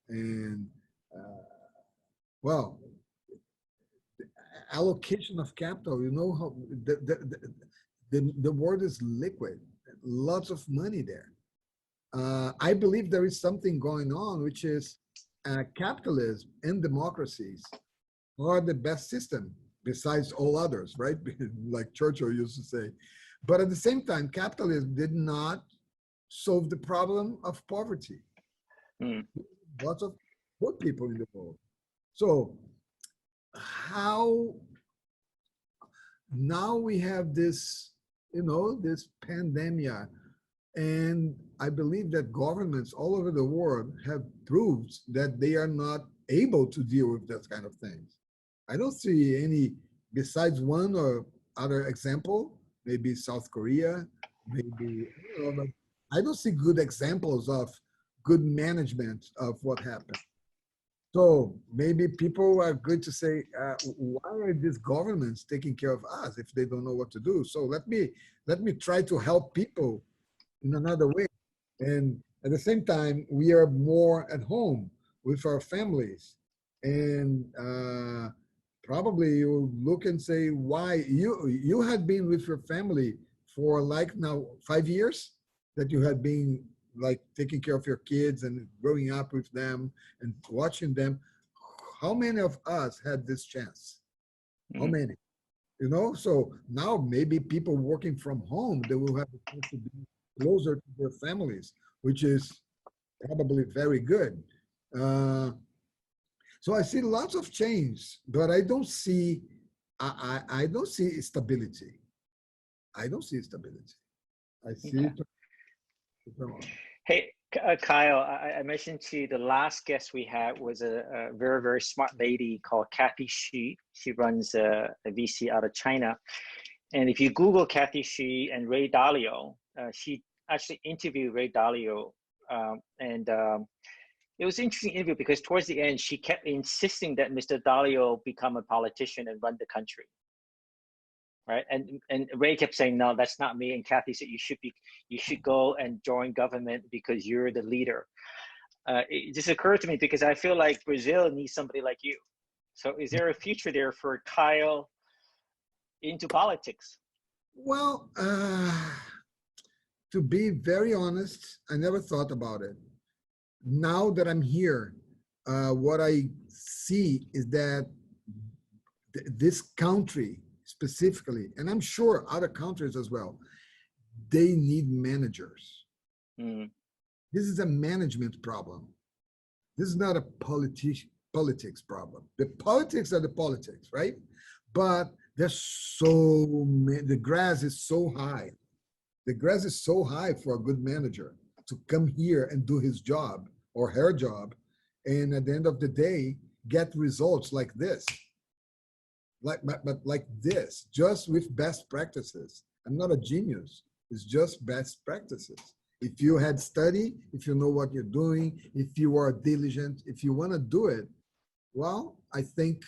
And well, allocation of capital, you know how the word is liquid, lots of money there. I believe there is something going on, which is capitalism and democracies are the best system besides all others, right? Like Churchill used to say. But at the same time, capitalism did not solve the problem of poverty. Lots of poor people in the world. So how now we have this, you know, this pandemic, and I believe that governments all over the world have proved that they are not able to deal with that kind of things. I don't see any, besides one or other example, maybe South Korea, maybe, you know, but I don't see good examples of good management of what happened. So maybe people are going to say, why are these governments taking care of us if they don't know what to do? So let me try to help people in another way. And at the same time, we are more at home with our families. And probably you look and say, why you had been with your family for like now 5 years that you had been like taking care of your kids and growing up with them and watching them. How many of us had this chance? How many? You know, so now maybe people working from home, they will have the chance to be closer to their families, which is probably very good. So I see lots of change, but I don't see, I don't see stability. I don't see stability. I see.
Okay. Hey, Kyle, I mentioned to you the last guest we had was a very, very smart lady called Kathy Xu. She runs a VC out of China. And if you Google Kathy Xu and Ray Dalio, she actually interviewed Ray Dalio. It was an interesting interview because towards the end, she kept insisting that Mr. Dalio become a politician and run the country. Right, and Ray kept saying, no, that's not me. And Kathy said, you should go and join government because you're the leader. It just occurred to me because I feel like Brazil needs somebody like you. So is there a future there for Kyle into politics?
Well, to be very honest, I never thought about it. Now that I'm here, what I see is that this country specifically, and I'm sure other countries as well, they need managers. This is a management problem. This is not a politics problem. The politics are the politics, right? But there's so many, the grass is so high. The grass is so high for a good manager to come here and do his job or her job, and at the end of the day, get results like this. But like this, just with best practices. I'm not a genius. It's just best practices. If you had study, if you know what you're doing, if you are diligent, if you want to do it, well, I think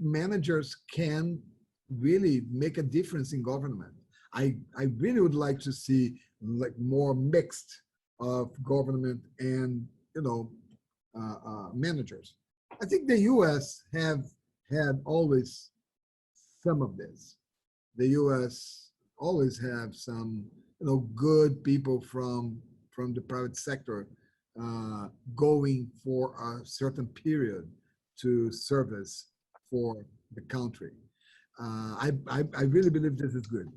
managers can really make a difference in government. I really would like to see like more mixed of government and, you know, managers. I think the U.S. have had always some of this. The U.S. always have some, you know, good people from the private sector going for a certain period to service for the country. I really believe this is good.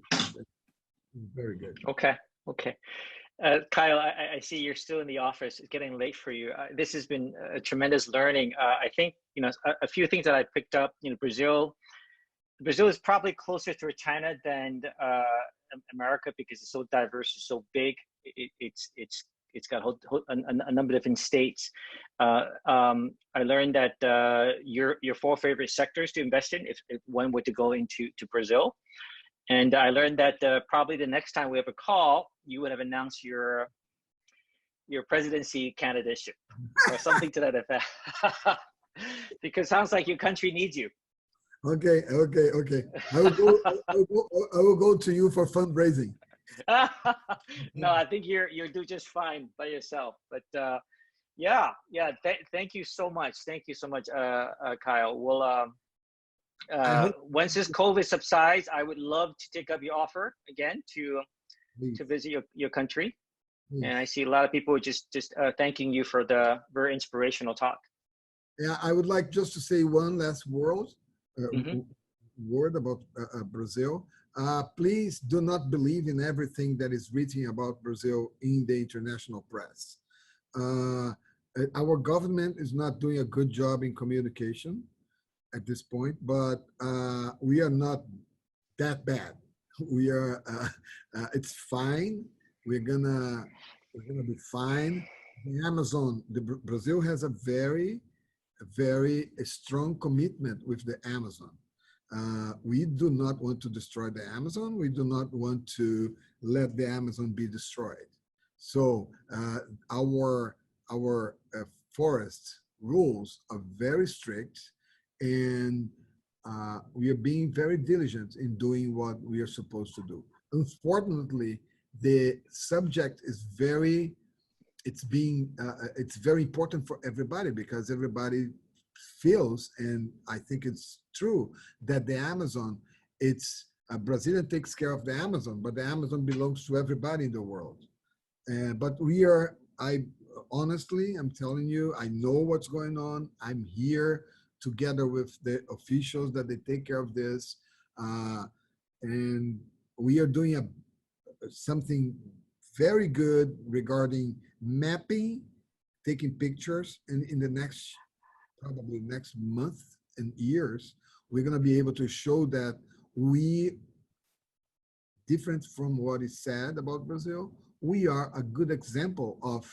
Very good.
Okay. Kyle, I see you're still in the office. It's getting late for you. This has been a tremendous learning. I think, you know, a few things that I picked up. You know, Brazil is probably closer to China than America because it's so diverse, it's so big. It's got a number of different states. I learned that your 4 favorite sectors to invest in if one were to go into Brazil. And I learned that probably the next time we have a call, you would have announced your presidency candidacy or something to that effect. Because it sounds like your country needs you.
Okay. I will go to you for fundraising.
No, I think you're do just fine by yourself. But yeah, yeah. Thank you so much. Thank you so much, Kyle. Well,
I hope,
once this COVID subsides, I would love to take up your offer again
please,
to visit your country.
please.
And I see a lot of people just thanking you for the very inspirational talk.
Yeah, I would like just to say one last
Mhm.
word about Brazil. Please do not believe in everything that is written about Brazil in the international press. Uh, our government is not doing a good job in communication at this point, but we are not that bad. We are. It's fine. We're gonna be fine. The Amazon, Brazil has a very strong commitment with the Amazon. We do not want to destroy the Amazon. We do not want to let the Amazon be destroyed. So our forest rules are very strict, and we are being very diligent in doing what we are supposed to do. Unfortunately, the subject is it's very important for everybody, because everybody feels, and I think it's true, that the Amazon, it's Brazilian takes care of the Amazon, but the Amazon belongs to everybody in the world. But honestly, I'm telling you, I know what's going on. I'm here together with the officials that they take care of this. And we are doing something very good regarding mapping, taking pictures, and in the probably next month and years, we're going to be able to show that different from what is said about Brazil, we are a good example of,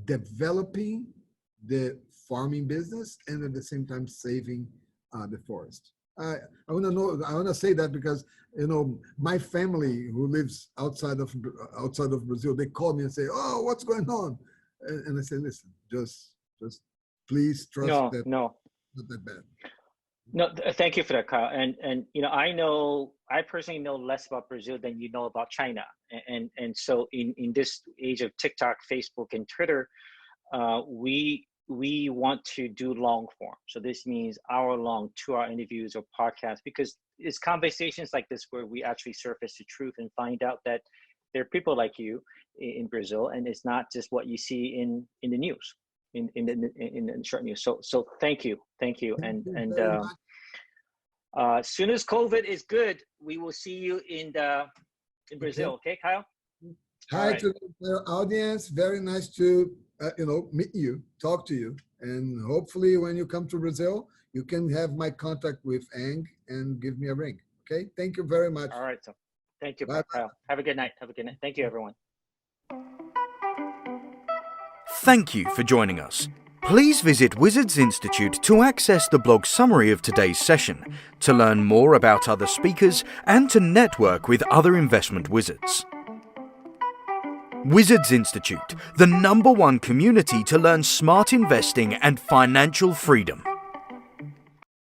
developing the farming business and at the same time saving the forest. I want to say that because my family who lives outside of Brazil, they call me and say, "Oh, what's going on?" And I say, "Listen, just please trust
No,
that
no.
it's not that bad."
No, thank you for that, Kyle. And I personally know less about Brazil than you know about China. And so in this age of TikTok, Facebook, and Twitter, we want to do long form. So this means hour-long, 2-hour interviews or podcasts, because it's conversations like this where we actually surface the truth and find out that there are people like you in Brazil, and it's not just what you see in the news, in the short news. So thank you,
Thank you
and
very much.
as soon as COVID is good, we will see you in Brazil. Okay, Kyle?
Hi
right.
to the audience. Very nice to meet you, talk to you, and hopefully when you come to Brazil, you can have my contact with Ang and give me a ring. Okay. Thank you very much.
All right. So thank you,
Bye.
Kyle. Have a good night. Have a good night. Thank you, everyone.
Thank you for joining us. Please visit Wizards Institute to access the blog summary of today's session, to learn more about other speakers, and to network with other investment wizards. Wizards Institute, the #1 community to learn smart investing and financial freedom.